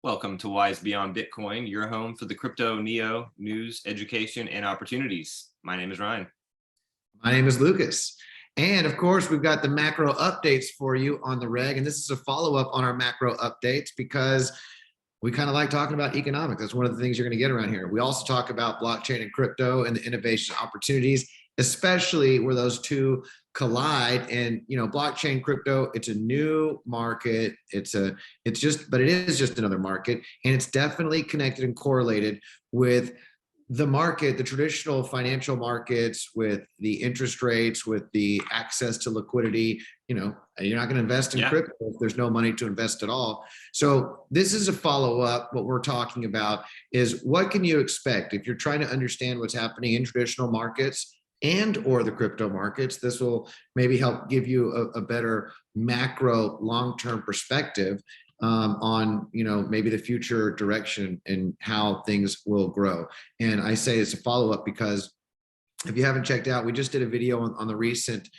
Welcome to Wise Beyond Bitcoin, your home for the crypto neo news, education, and opportunities. My name is Ryan. My name is Lucas. And of course, we've got the macro updates for you on the reg. And this is a follow-up on our macro updates because we kind of like talking about economics. That's one of the things you're going to get around here. We also talk about blockchain and crypto and the innovation opportunities, especially where those two collide. And blockchain, crypto, it's a new market. But it is just another market, and it's definitely connected and correlated with the market, the traditional financial markets, with the interest rates, with the access to liquidity. You're not going to invest in crypto if there's no money to invest at all. So this is a follow-up. What we're talking about is what can you expect if you're trying to understand what's happening in traditional markets and or the crypto markets. This will maybe help give you a better macro long-term perspective on maybe the future direction and how things will grow. And I say it's a follow-up because if you haven't checked out, we just did a video on the recent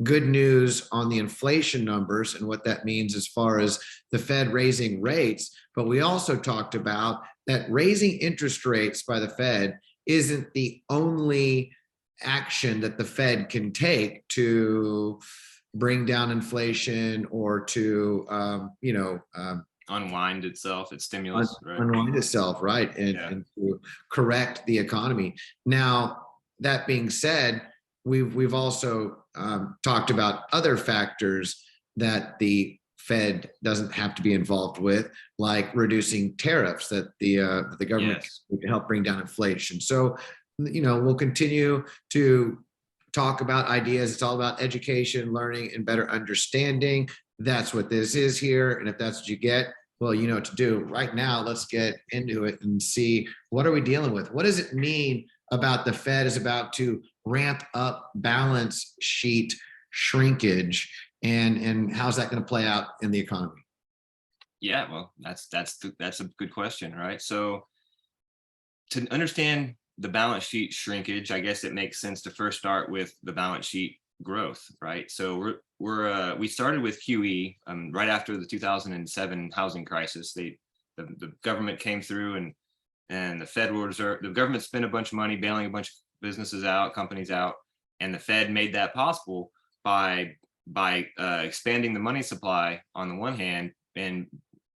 good news on the inflation numbers and what that means as far as the Fed raising rates. But we also talked about that raising interest rates by the Fed isn't the only action that the Fed can take to bring down inflation or to unwind itself, its stimulus, right? Unwind itself, right? And to correct the economy. Now, that being said, we've also talked about other factors that the Fed doesn't have to be involved with, like reducing tariffs that the government can help bring down inflation. So we'll continue to talk about ideas. It's all about education, learning, and better understanding. That's what this is here. And if that's what you get, well, you know what to do. Right now, let's get into it and see, what are we dealing with? What does it mean about the Fed is about to ramp up balance sheet shrinkage, and how's that going to play out in the economy? Yeah, well, that's a good question, right? So to understand the balance sheet shrinkage, I guess it makes sense to first start with the balance sheet growth, right? So we started with QE right after the 2007 housing crisis. The government came through and the Federal Reserve, the government spent a bunch of money bailing a bunch of businesses out, companies out, and the Fed made that possible by expanding the money supply on the one hand,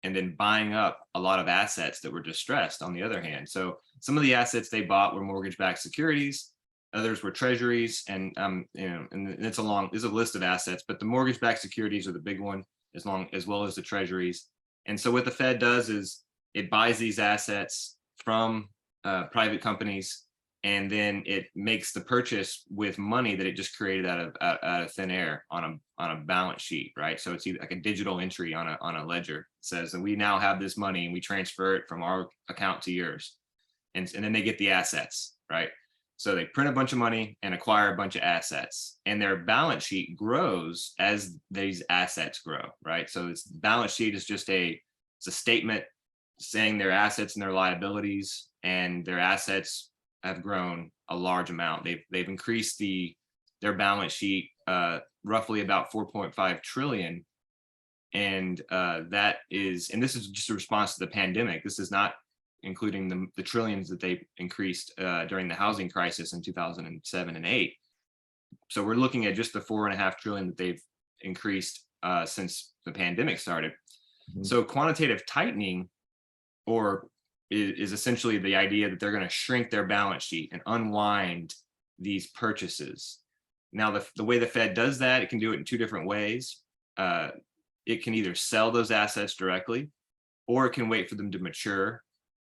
and then buying up a lot of assets that were distressed on the other hand. So some of the assets they bought were mortgage-backed securities, others were treasuries, and it's a list of assets, but the mortgage-backed securities are the big one, as well as the treasuries. And so what the Fed does is it buys these assets from private companies, and then it makes the purchase with money that it just created out of thin air on a balance sheet, right? So it's either like a digital entry on a ledger. It says that we now have this money and we transfer it from our account to yours, and then they get the assets, right? So they print a bunch of money and acquire a bunch of assets, and their balance sheet grows as these assets grow, right? So this balance sheet is just it's a statement saying their assets and their liabilities, and their assets have grown a large amount. They've increased their balance sheet roughly about 4.5 trillion. And this is just a response to the pandemic. This is not including the trillions that they increased during the housing crisis in 2007 and 8. So we're looking at just the 4.5 trillion that they've increased since the pandemic started. Mm-hmm. So quantitative tightening is essentially the idea that they're going to shrink their balance sheet and unwind these purchases. Now, the way the Fed does that, it can do it in two different ways. It can either sell those assets directly, or it can wait for them to mature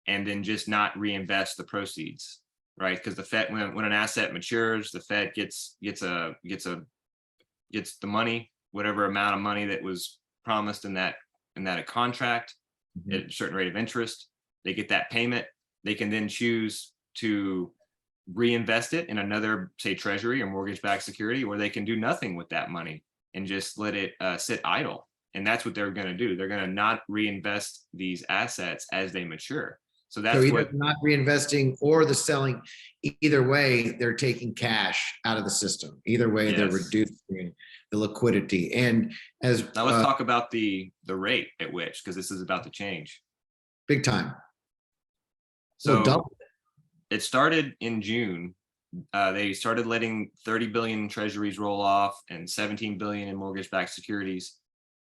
and then just not reinvest the proceeds, right? Because the Fed, when an asset matures, the Fed gets the money, whatever amount of money that was promised in that contract, mm-hmm. at a certain rate of interest. They get that payment. They can then choose to reinvest it in another, say, treasury or mortgage-backed security, or they can do nothing with that money and just let it sit idle. And that's what they're going to do. They're going to not reinvest these assets as they mature. So that's either not reinvesting or the selling. Either way, they're taking cash out of the system. Either way, they're reducing the liquidity. And now let's talk about the rate at which, because this is about to change. big time. So Well, double. it started in June. They started letting 30 billion in treasuries roll off and 17 billion in mortgage-backed securities.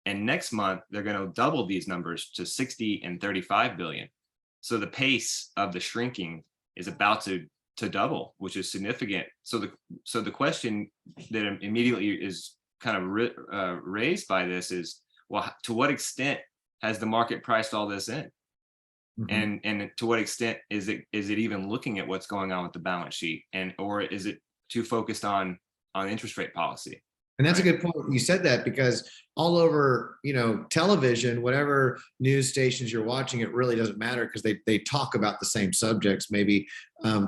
And next month, they're going to double these numbers to 60 and 35 billion. So the pace of the shrinking is about to double, which is significant. So the question that immediately is kind of raised by this is, well, to what extent has the market priced all this in? And to what extent is it even looking at what's going on with the balance sheet, and or is it too focused on interest rate policy? And that's a Right. good point. You said that because all over, television, whatever news stations you're watching, it really doesn't matter because they talk about the same subjects, maybe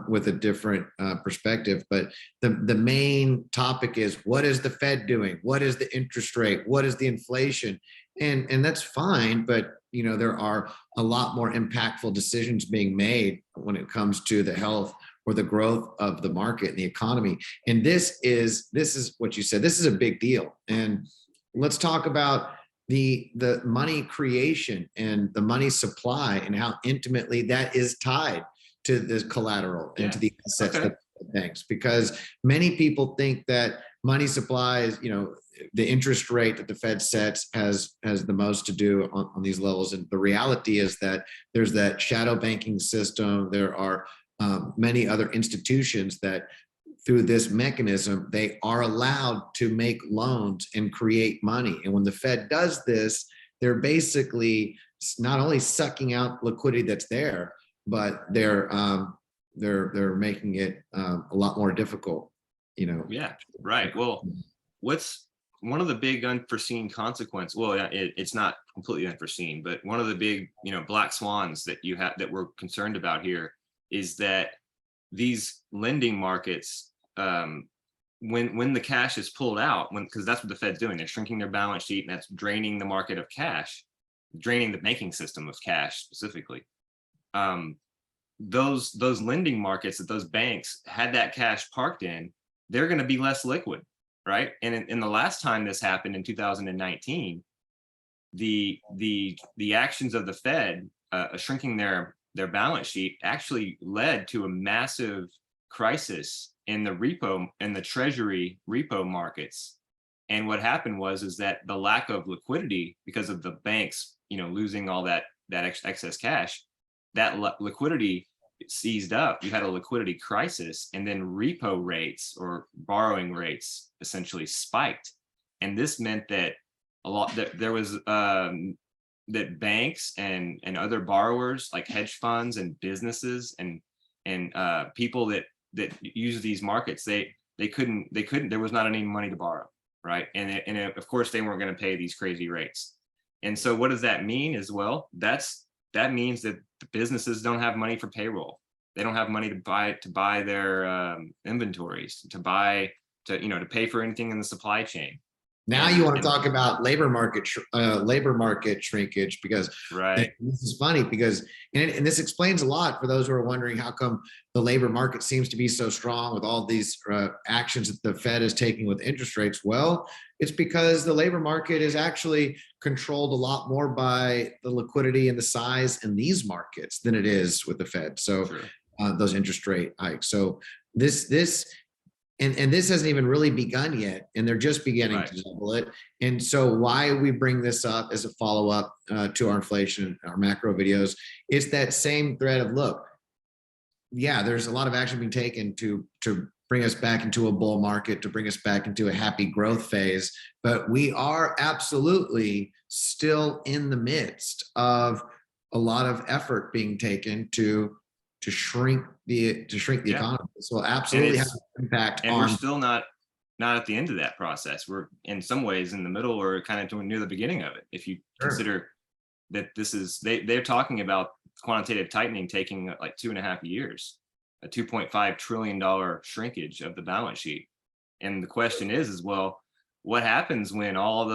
with a different perspective. But the main topic is, what is the Fed doing? What is the interest rate? What is the inflation? And that's fine, but there are a lot more impactful decisions being made when it comes to the health or the growth of the market and the economy. And this is what you said. This is a big deal. And let's talk about the money creation and the money supply and how intimately that is tied to the collateral and to the assets that banks, because many people think that money supply is, the interest rate that the Fed sets has the most to do on these levels. And the reality is that there's that shadow banking system. There are many other institutions that through this mechanism, they are allowed to make loans and create money. And when the Fed does this, they're basically not only sucking out liquidity that's there, but they're making it a lot more difficult, Yeah, right. Well, what's one of the big unforeseen consequences? Well, it's not completely unforeseen, but one of the big, black swans that we're concerned about here is that these lending markets, when the cash is pulled out, because that's what the Fed's doing, they're shrinking their balance sheet, and that's draining the market of cash, draining the banking system of cash specifically. Those lending markets that those banks had that cash parked in, they're going to be less liquid, right? And in the last time this happened in 2019, the actions of the Fed shrinking their balance sheet actually led to a massive crisis in the treasury repo markets. And what happened is that the lack of liquidity, because of the banks, losing all that excess cash, that liquidity seized up. You had a liquidity crisis, and then repo rates or borrowing rates essentially spiked. And this meant that there was that banks and other borrowers like hedge funds and businesses and people that use these markets, they couldn't, there was not any money to borrow, right? And of course they weren't going to pay these crazy rates. And so what does that mean as well? That means that the businesses don't have money for payroll. They don't have money to buy their inventories, to pay for anything in the supply chain. Now you want to talk about labor market shrinkage, because right. This is funny because and this explains a lot for those who are wondering how come the labor market seems to be so strong with all these actions that the Fed is taking with interest rates. Well, it's because the labor market is actually controlled a lot more by the liquidity and the size in these markets than it is with the Fed. So sure. Those interest rate hikes. So this hasn't even really begun yet, and they're just beginning to double it. And so why we bring this up as a follow-up to our inflation, our macro videos, is that same thread of, look, yeah, there's a lot of action being taken to bring us back into a bull market, to bring us back into a happy growth phase, but we are absolutely still in the midst of a lot of effort being taken to shrink the economy. So absolutely has an impact. And we're still not at the end of that process. We're in some ways in the middle, or kind of near the beginning of it. If you consider that this is, they're talking about quantitative tightening taking like 2.5 years, a $2.5 trillion shrinkage of the balance sheet. And the question is well, what happens when all of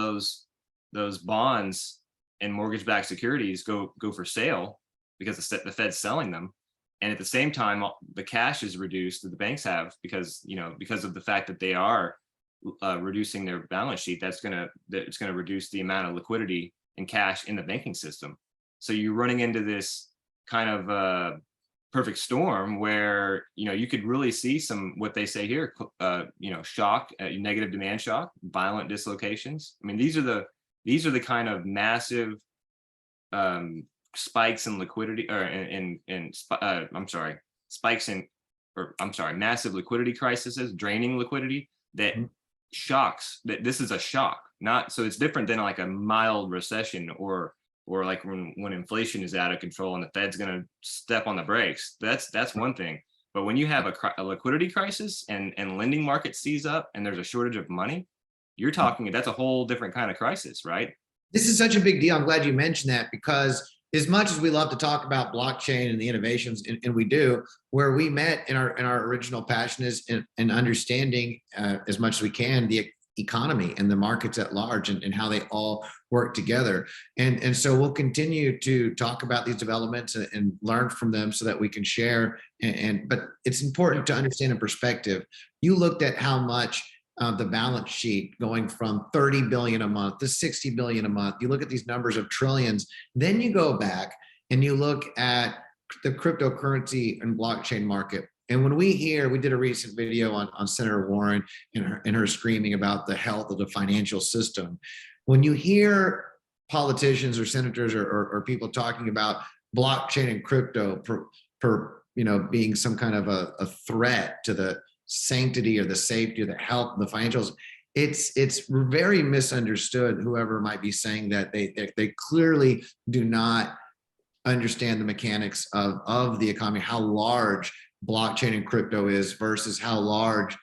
those bonds and mortgage-backed securities go for sale because the Fed's selling them? And at the same time, the cash is reduced that the banks have because of the fact that they are reducing their balance sheet. It's going to reduce the amount of liquidity and cash in the banking system. So you're running into this kind of perfect storm where, you know, you could really see some, what they say here, you know, shock, negative demand shock, violent dislocations. I mean, these are the kind of massive spikes in liquidity, or I'm sorry, spikes in, or I'm sorry, massive liquidity crises, draining liquidity, that shocks, that this is a shock. Not, so it's different than like a mild recession, or like when inflation is out of control and the Fed's going to step on the brakes. That's one thing. But when you have a liquidity crisis and lending market seize up and there's a shortage of money, you're talking, that's a whole different kind of crisis, right? This is such a big deal. I'm glad you mentioned that, because as much as we love to talk about blockchain and the innovations, and we do, where we met in our original passion is in understanding as much as we can the economy and the markets at large, and how they all work together. And so we'll continue to talk about these developments and learn from them so that we can share. But it's important to understand in perspective. You looked at how much the balance sheet going from 30 billion a month to 60 billion a month. You look at these numbers of trillions, then you go back and you look at the cryptocurrency and blockchain market. And when we did a recent video on Senator Warren and her screaming about the health of the financial system. When you hear politicians or senators or people talking about blockchain and crypto you know, being some kind of a threat to the sanctity or the safety or the health of the financials, it's very misunderstood. Whoever might be saying that, they clearly do not understand the mechanics of the economy, how large blockchain and crypto is versus how large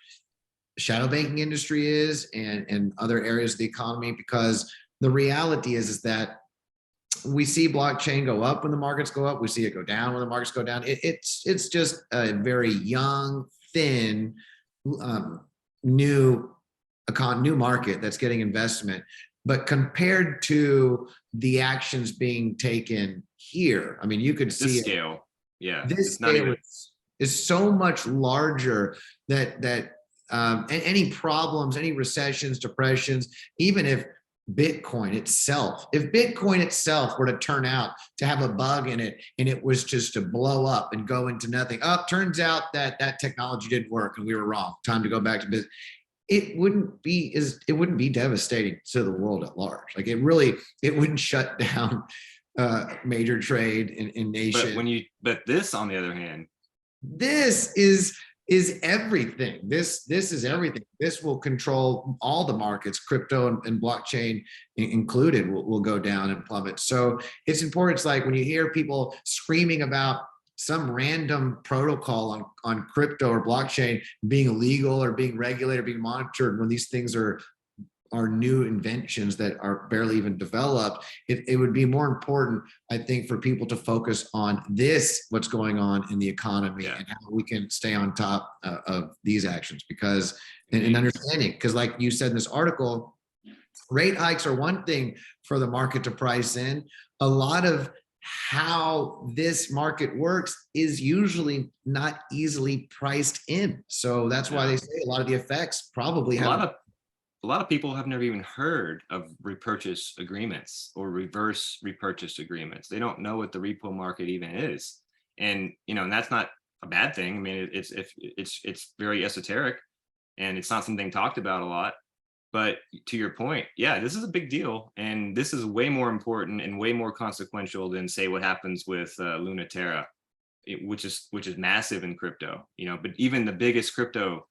shadow banking industry is, and other areas of the economy. Because the reality is that we see blockchain go up when the markets go up, we see it go down when the markets go down. It's just a very young, thin, new market that's getting investment. But compared to the actions being taken here, I mean, you could see this scale. Yeah, this scale is so much larger that any problems, any recessions, depressions, even if Bitcoin itself were to turn out to have a bug in it and it was just to blow up and go into nothing. Turns out that technology didn't work and we were wrong. Time to go back to business. It wouldn't be devastating to the world at large. Like it wouldn't shut down major trade in nation. But this, on the other hand, this is everything. This is everything. This will control all the markets, crypto and blockchain included, will go down and plummet. So it's important. It's like when you hear people screaming about some random protocol on crypto or blockchain being illegal or being regulated or being monitored, when these things are new inventions that are barely even developed, it would be more important, I think, for people to focus on what's going on in the economy, and how we can stay on top of these actions. Because in understanding, because like you said in this article, rate hikes are one thing for the market to price in. A lot of how this market works is usually not easily priced in. So that's why they say a lot of the effects probably a lot of people have never even heard of repurchase agreements or reverse repurchase agreements. They don't know what the repo market even is. And, you know, and that's not a bad thing. I mean, it's very esoteric and it's not something talked about a lot. But to your point, yeah, this is a big deal. And this is way more important and way more consequential than, say, what happens with Luna Terra, which is massive in crypto, you know. But even the biggest crypto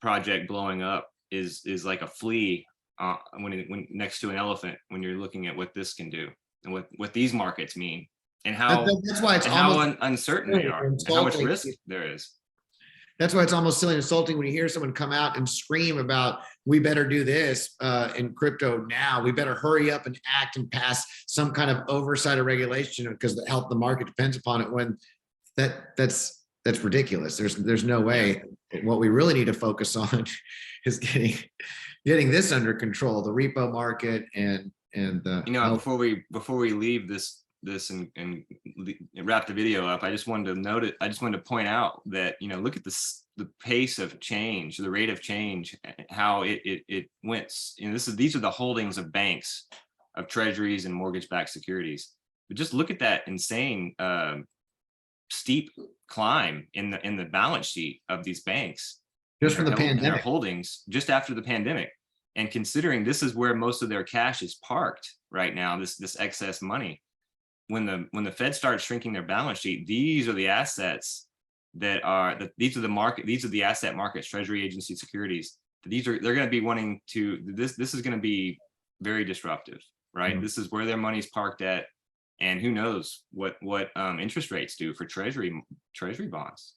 project blowing up is like a flea when next to an elephant, when you're looking at what this can do and what these markets mean, and how that's why it's how uncertain they are, and how much risk there is. That's why it's almost silly and insulting when you hear someone come out and scream about, we better do this in crypto now. We better hurry up and act and pass some kind of oversight or regulation because the health of the market depends upon it. When that's ridiculous. There's no way. What we really need to focus on is getting this under control, the repo market and the, you know, before we leave this and wrap the video up, I just wanted to note it. I just wanted to point out that, you know, look at the pace of change, the rate of change, how it went. You know, these are the holdings of banks, of treasuries and mortgage-backed securities. But just look at that insane steep climb in the balance sheet of these banks, Just from the and their pandemic. holdings just after the pandemic. And considering this is where most of their cash is parked right now, this excess money, when the Fed starts shrinking their balance sheet, these are the assets these are the asset markets, treasury agency securities. They're going to be wanting to, this is going to be very disruptive, right? This is where their money's parked at, and who knows what interest rates do for treasury bonds.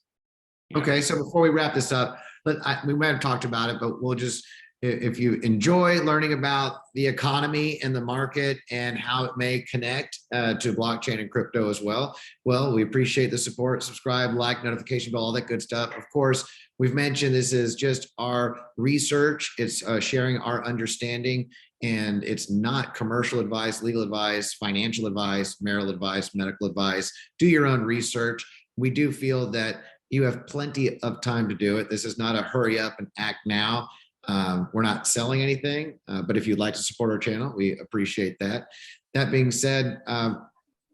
Okay, so before we wrap this up, we might have talked about it, but we'll just, if you enjoy learning about the economy and the market and how it may connect to blockchain and crypto as well, we appreciate the support. Subscribe, like, notification bell, all that good stuff. Of course, we've mentioned this is just our research. It's sharing our understanding, and it's not commercial advice, legal advice, financial advice, marital advice, medical advice. Do your own research. We do feel that you have plenty of time to do it. This is not a hurry up and act now. We're not selling anything, but if you'd like to support our channel, we appreciate that. That being said,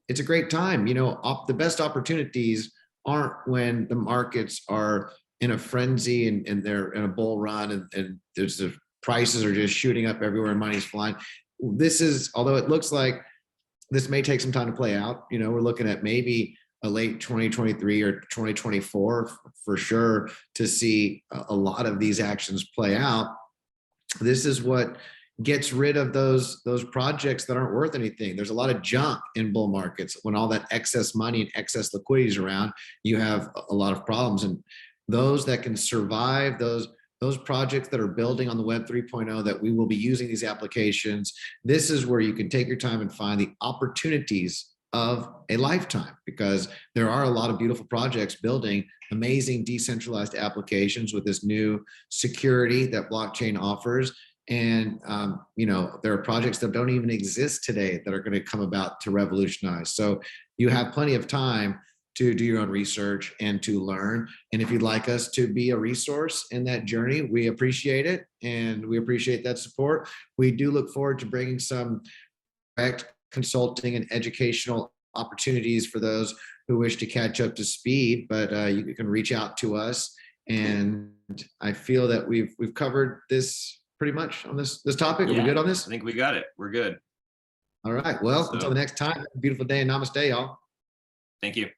it's a great time. The best opportunities aren't when the markets are in a frenzy and they're in a bull run and there's the prices are just shooting up everywhere and money's flying. Although it looks like this may take some time to play out, we're looking at maybe a late 2023 or 2024 for sure to see a lot of these actions play out. This is what gets rid of those projects that aren't worth anything. There's a lot of junk in bull markets. When all that excess money and excess liquidity is around, you have a lot of problems. And those that can survive, those projects that are building on the Web 3.0, that we will be using these applications, this is where you can take your time and find the opportunities of a lifetime, because there are a lot of beautiful projects building amazing decentralized applications with this new security that blockchain offers. And there are projects that don't even exist today that are going to come about to revolutionize. So you have plenty of time to do your own research and to learn. And if you'd like us to be a resource in that journey, we appreciate it, and we appreciate that support. We do look forward to bringing some direct consulting and educational opportunities for those who wish to catch up to speed, but you can reach out to us. And I feel that we've covered this pretty much on this topic. Are we good on this? I think we got it. We're good. All right. Well, until the next time, have a beautiful day, and namaste, y'all. Thank you.